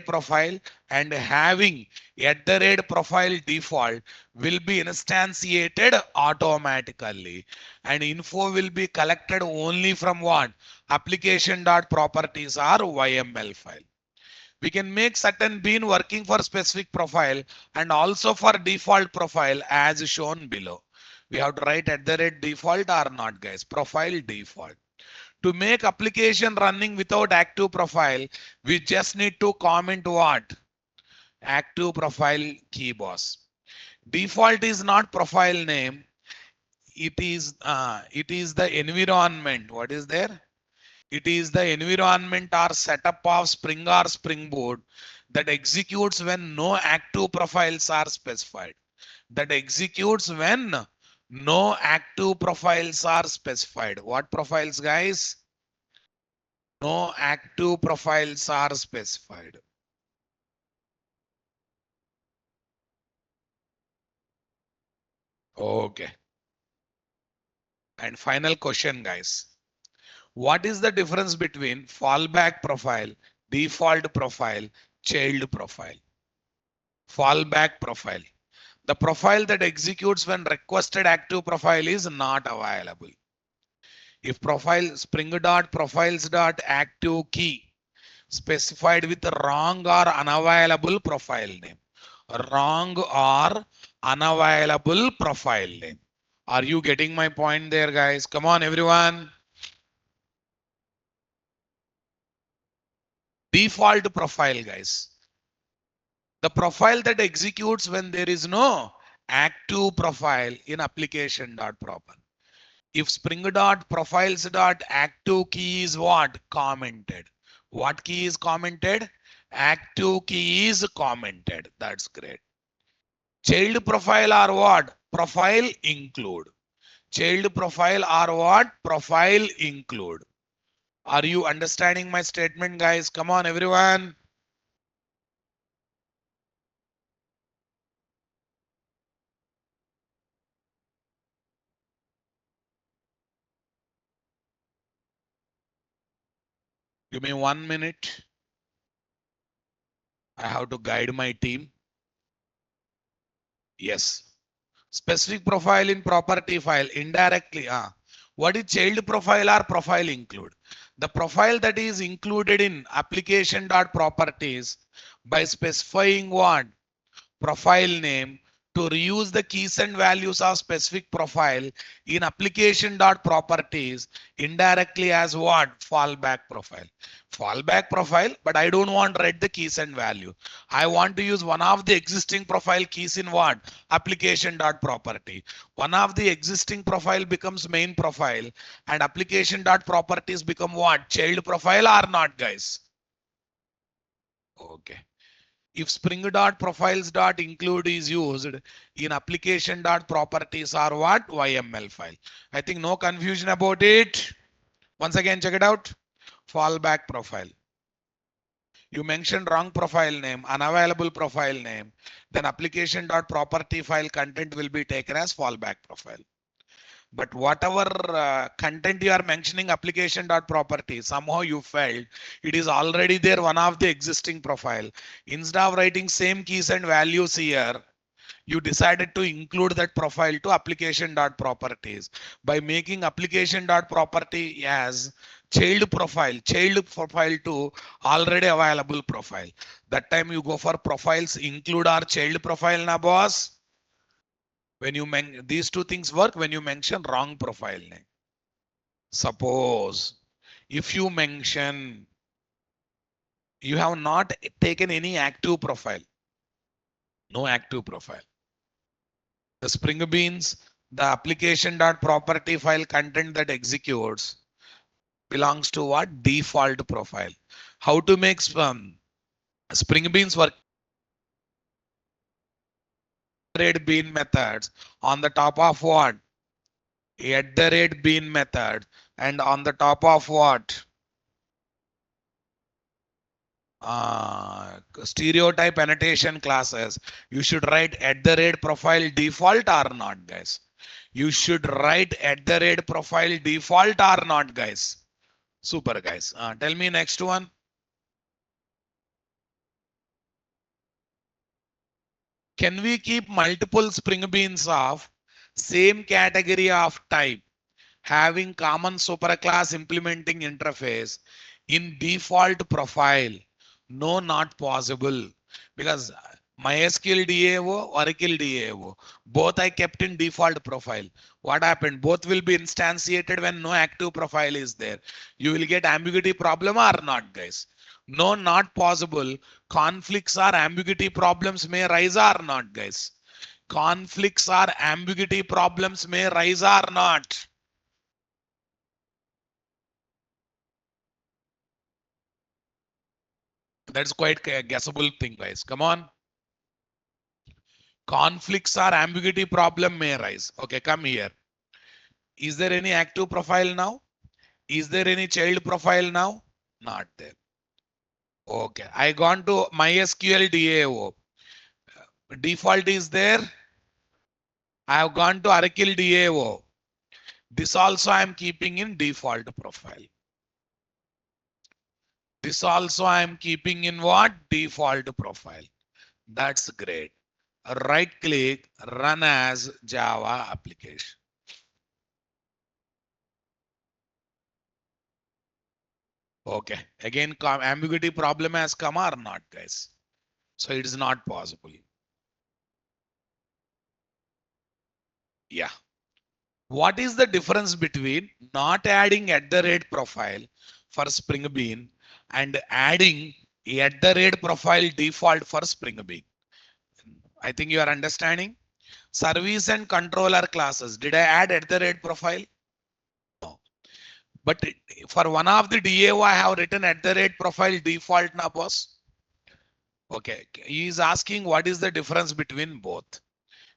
@profile and having @profile default will be instantiated automatically, and info will be collected only from what? Application.properties or YML file. We can make certain bean working for specific profile and also for default profile as shown below. We have to write @default or not, guys. Profile default. To make application running without active profile, we just need to comment what? Active profile key boss. Default is not profile name. it is the environment. What is there? It is the environment or setup of Spring or Springboot that executes when no active profiles are specified. That executes when no active profiles are specified. What profiles, guys? No active profiles are specified. Okay. And final question, guys. What is the difference between fallback profile, default profile, child profile? Fallback profile. The profile that executes when requested active profile is not available. If profile spring dot profiles dot active key specified with wrong or unavailable profile name. Wrong or unavailable profile name. Are you getting my point there, guys? Come on, everyone. Default profile, guys. The profile that executes when there is no active profile in application dot proper. If spring dot profiles dot active key is what? Commented. What key is commented? Active key is commented. That's great. Child profile are what? Profile include. Child profile are what? Profile include. Are you understanding my statement, guys? Come on, everyone. Give me 1 minute. I have to guide my team. Yes. Specific profile in property file indirectly. What is child profile or profile include? The profile that is included in application.properties by specifying what? Profile name to reuse the keys and values of specific profile in application.properties indirectly as what? Fallback profile. Fallback profile, but I don't want to read the keys and value. I want to use one of the existing profile keys in what? Application.property. One of the existing profile becomes main profile and application.properties become what? Child profile or not, guys? Okay. If spring dot profiles dot include is used in application dot properties or what? YML file. I think no confusion about it. Once again, check it out. Fallback profile. You mentioned wrong profile name, unavailable profile name. Then application dot property file content will be taken as fallback profile. But whatever content you are mentioning application dot property, somehow you felt it is already there one of the existing profile. Instead of writing same keys and values here, you decided to include that profile to application dot properties by making application dot property as child profile to already available profile. That time you go for profiles include our child profile na boss. When you these two things work when you mention wrong profile name. Suppose if you mention you have not taken any active profile, no active profile. The Spring Beans, the application.property file content that executes belongs to what? Default profile. How to make Spring Beans work? Rate bean methods on the top of what? At the rate bean method and on the top of what? Stereotype annotation classes. You should write at the rate profile default or not, guys. You should write at the rate profile default or not, guys. Super, guys. Tell me next one. Can we keep multiple Spring Beans of same category of type having common superclass implementing interface in default profile? No, not possible, because MySQL DAO, Oracle DAO, both I kept in default profile. What happened? Both will be instantiated when no active profile is there. You will get ambiguity problem or not, guys? No, not possible. Conflicts or ambiguity problems may arise or not, guys? conflicts or ambiguity problems may rise or not. That's quite a guessable thing, guys. Come on. Conflicts or ambiguity problem may arise. Okay, come here. Is there any active profile now? Is there any child profile now? Not there. Okay, I gone to MySQL DAO. Default is there. I have gone to Oracle DAO. This also I am keeping in default profile. This also I am keeping in what? Default profile. That's great. Right click, run as Java application. Okay. Again, ambiguity problem has come or not, guys? So it is not possible. Yeah. What is the difference between not adding at the rate profile for Spring Bean and adding at the rate profile default for Spring Bean? I think you are understanding. Service and controller classes. Did I add at the rate profile? No. But for one of the DAO, I have written at the rate profile default na boss. Okay. He is asking what is the difference between both.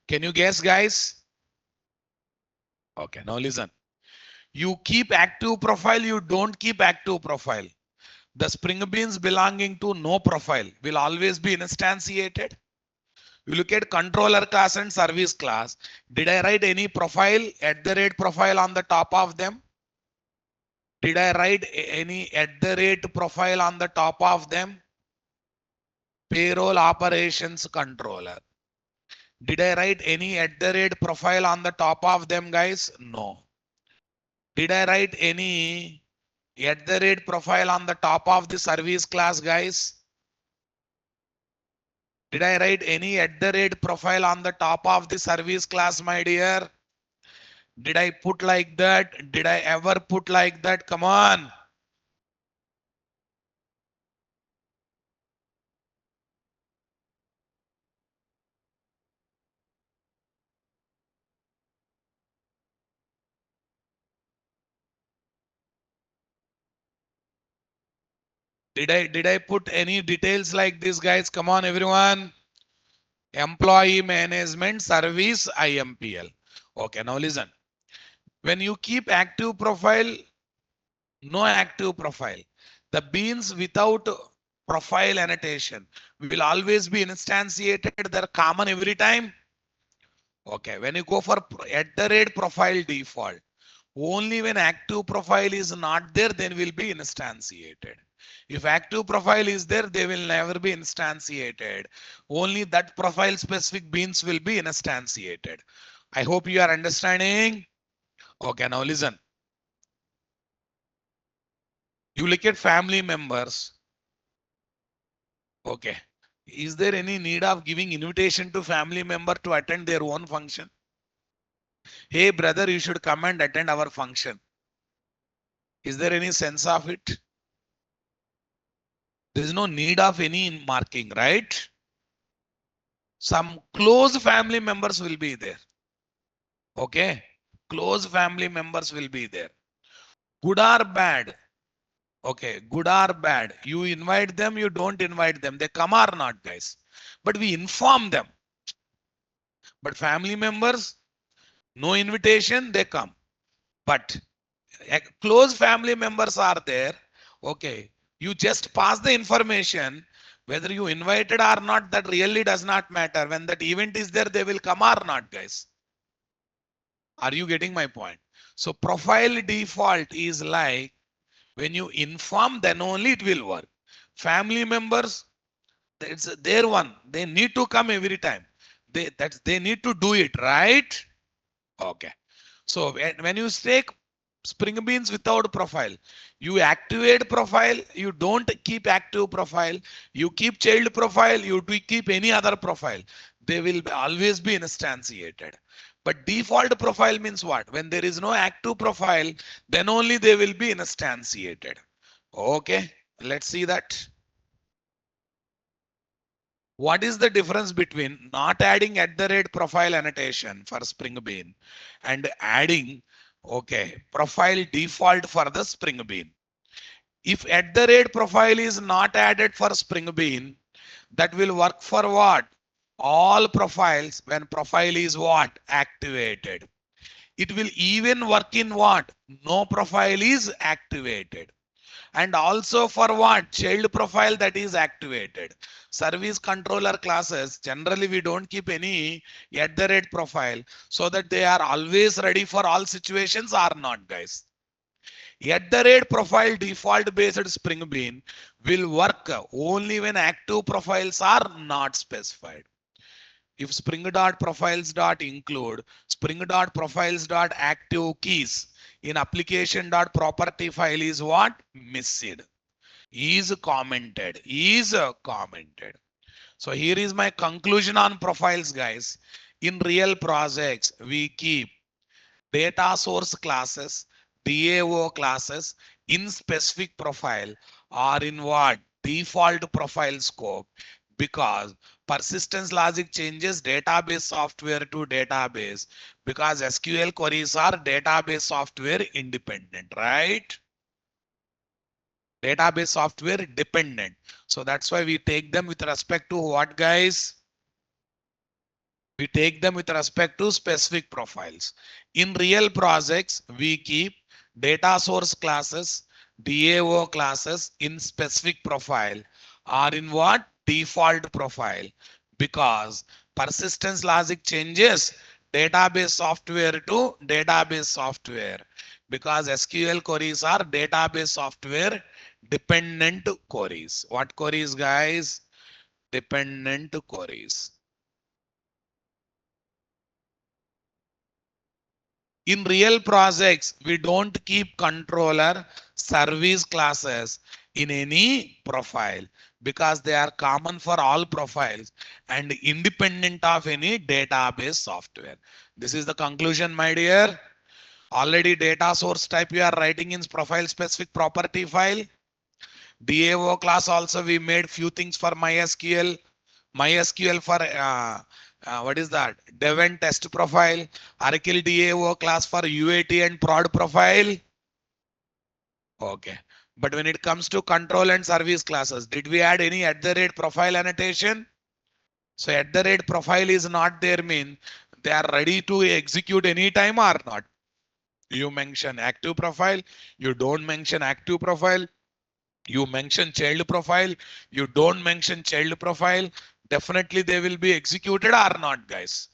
Can you guess, guys? Okay. Now listen. You keep active profile, you don't keep active profile. The Spring Beans belonging to no profile will always be instantiated. You look at controller class and service class. Did I write any profile at the rate profile on the top of them? Did I write any at the rate profile on the top of them? Payroll operations controller. Did I write any at the rate profile on the top of them, guys? No. Did I write any at the rate profile on the top of the service class, guys? Did I write any at the rate profile on the top of the service class, my dear? Did I put like that? Did I ever put like that? Come on. Did I put any details like this, guys? Come on, everyone. Employee management service IMPL. Okay, now listen. When you keep active profile, no active profile. The beans without profile annotation will always be instantiated. They're common every time. Okay, when you go for at the rate profile default, only when active profile is not there, then will be instantiated. If active profile is there, they will never be instantiated. Only that profile specific beans will be instantiated. I hope you are understanding. Okay, now listen. You look at family members. Okay. Is there any need of giving invitation to family member to attend their own function? Hey brother, you should come and attend our function. Is there any sense of it? There is no need of any marking, right? Some close family members will be there. Okay. Close family members will be there. Good or bad. Okay. Good or bad. You invite them, you don't invite them. They come or not, guys. But we inform them. But family members, no invitation, they come. But close family members are there. Okay. You just pass the information. Whether you invited or not, that really does not matter. When that event is there, they will come or not, guys. Are you getting my point? So profile default is like when you inform, then only it will work. Family members, it's their one. They need to come every time. They need to do it, right? Okay. So when you take Spring Beans without profile, you activate profile, you don't keep active profile, you keep child profile, you do keep any other profile. They will always be instantiated. But default profile means what? When there is no active profile, then only they will be instantiated. Okay, let's see that. What is the difference between not adding at the rate profile annotation for Spring Bean and adding, okay, profile default for the Spring Bean? If at the rate profile is not added for Spring Bean, that will work for what? All profiles when profile is what? Activated. It will even work in what? No profile is activated. And also for what? Child profile that is activated. Service controller classes, generally we don't keep any at the rate profile so that they are always ready for all situations or not, guys. At the rate profile default based Spring Bean will work only when active profiles are not specified. If spring.profiles.include spring.profiles.active keys in application.property file is what? Missed. Is commented. Is commented. So here is my conclusion on profiles, guys. In real projects, we keep data source classes, DAO classes in specific profile or in what? Default profile scope, because persistence logic changes database software to database, because SQL queries are database software independent, right? Database software dependent. So that's why we take them with respect to what, guys? We take them with respect to specific profiles. In real projects, we keep data source classes, DAO classes in specific profile or in what? Default profile, because persistence logic changes database software to database software, because SQL queries are database software dependent queries. What queries, guys? Dependent queries. In real projects, we don't keep controller service classes in any profile because they are common for all profiles and independent of any database software. This is the conclusion, my dear. Already data source type you are writing in profile specific property file. DAO class also we made few things for MySQL. MySQL for what is that? Dev and test profile. Oracle DAO class for UAT and prod profile. Okay. But when it comes to control and service classes, did we add any at the rate profile annotation? So at the rate profile is not there mean they are ready to execute anytime or not. You mention active profile, you don't mention active profile. You mention child profile, you don't mention child profile, definitely they will be executed or not, guys.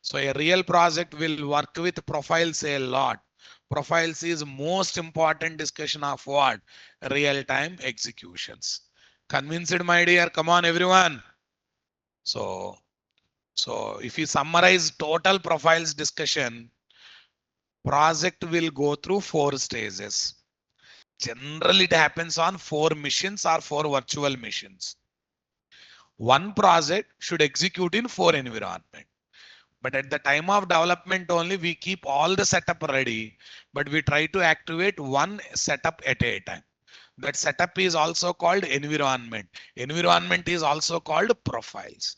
So a real project will work with profiles a lot. Profiles is most important discussion of what? Real time executions. Convinced, my dear? Come on, everyone. So, so if you summarize total profiles discussion, project will go through 4 stages. Generally, it happens on 4 missions or 4 virtual missions. One project should execute in 4 environment. But at the time of development only, we keep all the setup ready, but we try to activate one setup at a time. That setup is also called environment. Environment is also called profiles.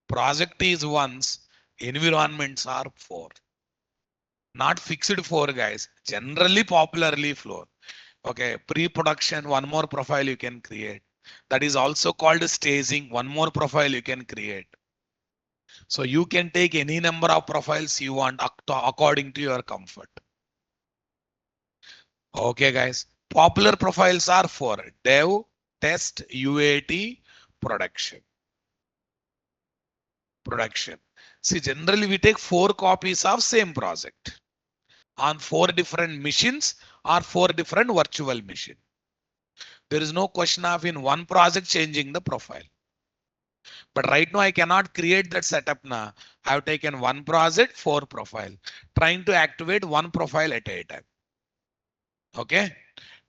Project is once, environments are 4. Not fixed 4, guys. Generally, popularly 4. Okay, pre-production, one more profile you can create. That is also called staging, one more profile you can create. So you can take any number of profiles you want according to your comfort. Okay, guys. Popular profiles are for dev, test, UAT, production. Production. See, generally we take 4 copies of same project on 4 different missions or 4 different virtual machine. There is no question of in one project changing the profile. But right now I cannot create that setup now. I have taken one project, 4 profile, trying to activate one profile at a time. Okay,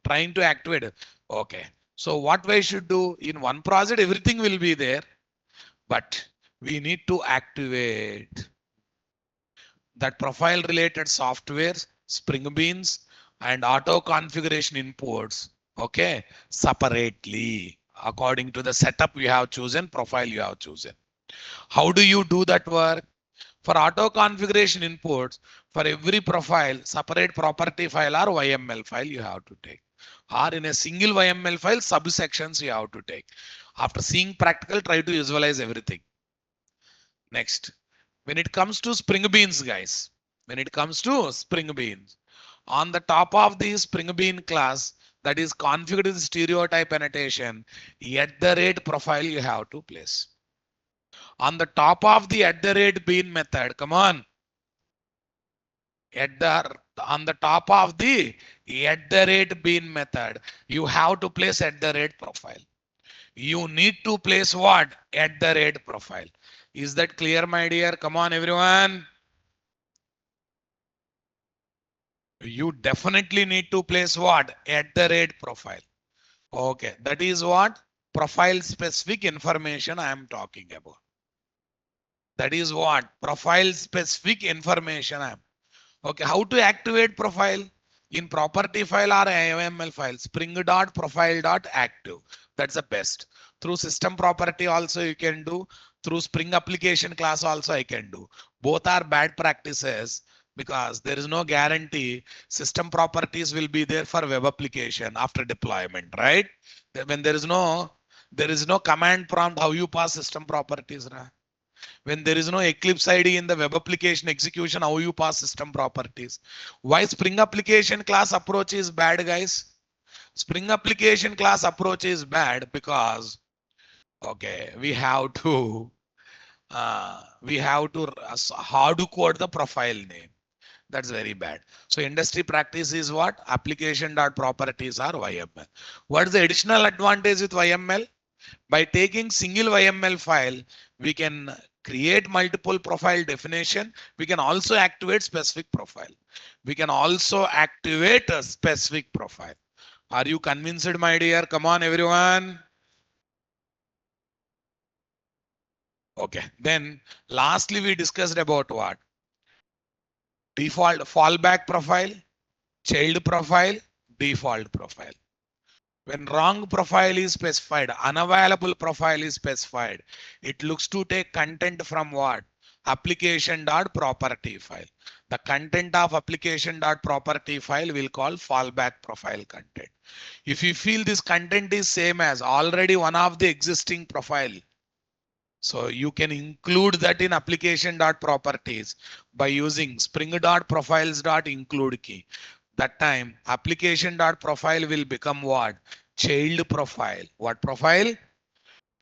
trying to activate. Okay, so what we should do in one project, everything will be there, but we need to activate that profile related softwares, Spring Beans, and auto configuration inputs. Okay, separately. according to the setup you have chosen, profile you have chosen. How do you do that work? For auto configuration inputs, for every profile, separate property file or YML file you have to take. Or in a single YML file, subsections you have to take. After seeing practical, try to visualize everything. Next, when it comes to Spring Beans, guys, when it comes to Spring Beans, on the top of the Spring Bean class that is configured with stereotype annotation, at the rate profile you have to place. On the top of the at the rate bean method, come on the top of the at the rate bean method, you have to place at the rate profile. You need to place what? At the rate profile. Is that clear, my dear? Come on, everyone. You definitely need to place what? At the rate profile. Okay, that is what? Profile specific information I am talking about. That is what? Profile specific information I am. Okay, how to activate profile? In property file or YML file, spring.profile.active. That's the best. Through system property also you can do. Through Spring application class also I can do. Both are bad practices because there is no guarantee system properties will be there for web application after deployment, right? When there is no command prompt, how you pass system properties, right? When there is no Eclipse ID in the web application execution, how you pass system properties? Why Spring application class approach is bad, guys? Spring application class approach is bad because, okay, we have to hard code the profile name. That's very bad. So industry practice is what? Application dot properties are YML. What is the additional advantage with YML? By taking single YML file, we can create multiple profile definition. We can also activate specific profile. We can also activate a specific profile. Are you convinced, my dear? Come on, everyone. Okay. Then lastly, we discussed about what? Default fallback profile, child profile, default profile. When wrong profile is specified, unavailable profile is specified, it looks to take content from what? Application.property file. The content of application.property file will call fallback profile content. If you feel this content is same as already one of the existing profile, so you can include that in application.properties by using spring.profiles.include key. That time application.profile will become what? Child profile. What profile?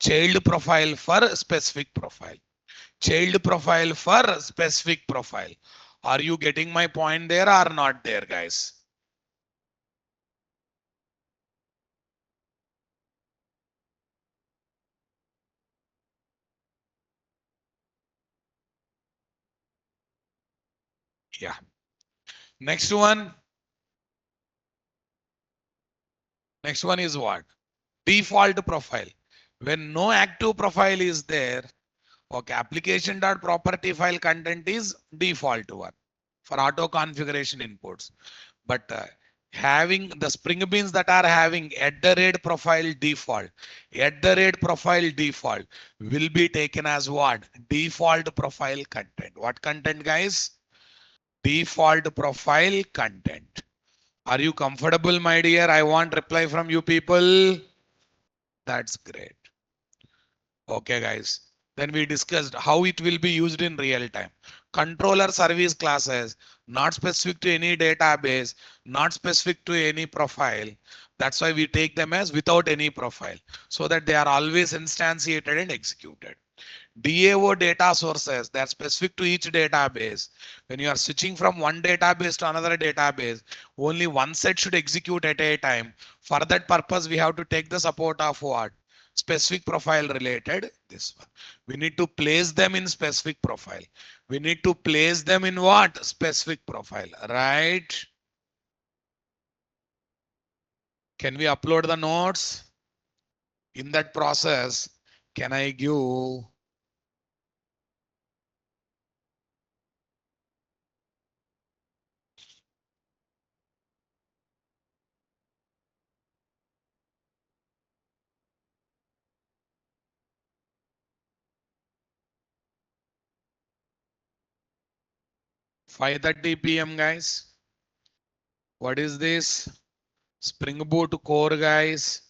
Child profile for specific profile. Child profile for specific profile. Are you getting my point there or not there, guys? Yeah. Next one. Next one is what? Default profile. When no active profile is there, okay, application.property file content is default one for auto configuration inputs. But having the Spring Beans that are having at the rate profile default, at the rate profile default will be taken as what? Default profile content. What content, guys? Default profile content. Are you comfortable, my dear? I want reply from you people. That's great. Okay, guys. Then we discussed how it will be used in real time. Controller service classes, not specific to any database, not specific to any profile. That's why we take them as without any profile so that they are always instantiated and executed. DAO data sources, they are specific to each database. When you are switching from one database to another database, only one set should execute at a time. For that purpose, we have to take the support of what? Specific profile related this one. We need to place them in specific profile. We need to place them in what? Specific profile, right? Can we upload the notes? In that process, can I give 5:30 p.m. guys. What is this? Spring Boot core, guys.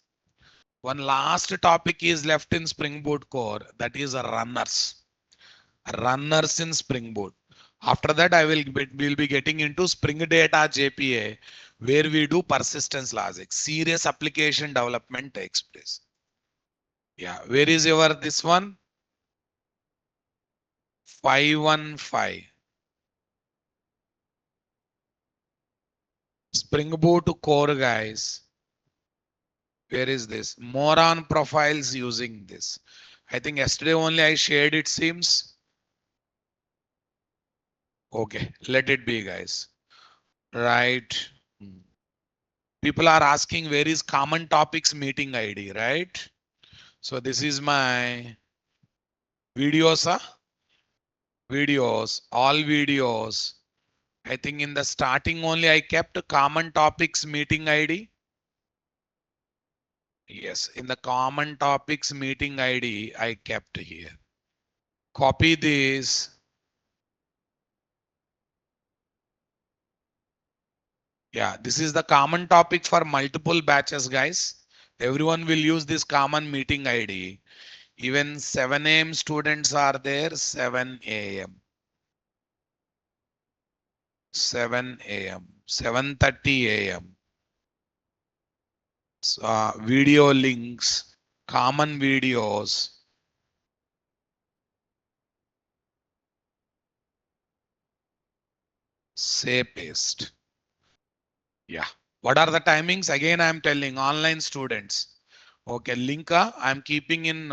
One last topic is left in Spring Boot core. That is runners. Runners in Spring Boot. After that, will be getting into Spring Data JPA, where we do persistence logic. Serious application development takes place. Yeah, where is your this one? 515. Spring Boot core, guys. Where is this? More on profiles using this. I think yesterday only I shared it seems. Okay, let it be, guys. Right. People are asking where is common topics meeting ID, right? So this is my videos, videos, all videos. I think in the starting only I kept common topics meeting ID. Yes, in the common topics meeting ID, I kept here. Copy this. Yeah, this is the common topic for multiple batches, guys. Everyone will use this common meeting ID. Even 7 a.m. students are there, 7 a.m. 7 a.m. 7:30 a.m. Video links, common videos, say paste. Yeah. What are the timings? Again, I'm telling online students. Okay, link I'm keeping in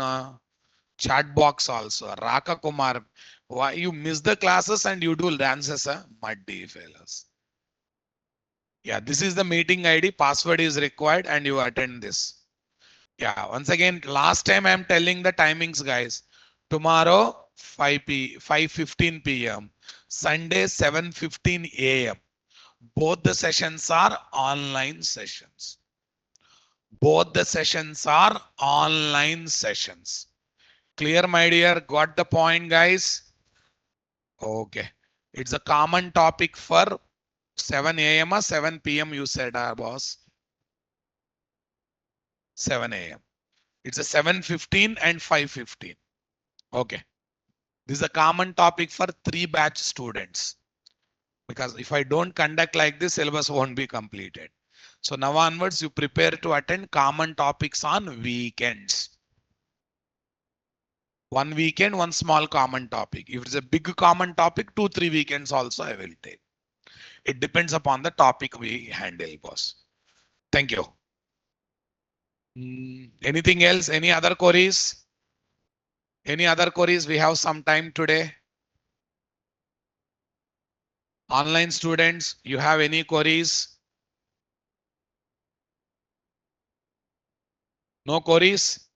chat box also. Raka Kumar, why you miss the classes and you do dances, muddy fellows. Yeah, this is the meeting ID. Password is required and you attend this. Yeah, once again, last time I'm telling the timings, guys. Tomorrow 5:15 p.m. Sunday 7:15 a.m. Both the sessions are online sessions. Both the sessions are online sessions. Clear, my dear? Got the point, guys? Okay. It's a common topic for 7 a.m. or 7 p.m. You said, boss. 7 a.m. It's a 7:15 and 5:15. Okay. This is a common topic for 3 batch students. Because if I don't conduct like this, syllabus won't be completed. So now onwards, you prepare to attend common topics on weekends. One weekend, one small common topic. If it's a big common topic, 2, 3 weekends also I will take. It depends upon the topic we handle, boss. Thank you. Anything else? Any other queries? Any other queries? We have some time today. Online students, you have any queries? No queries?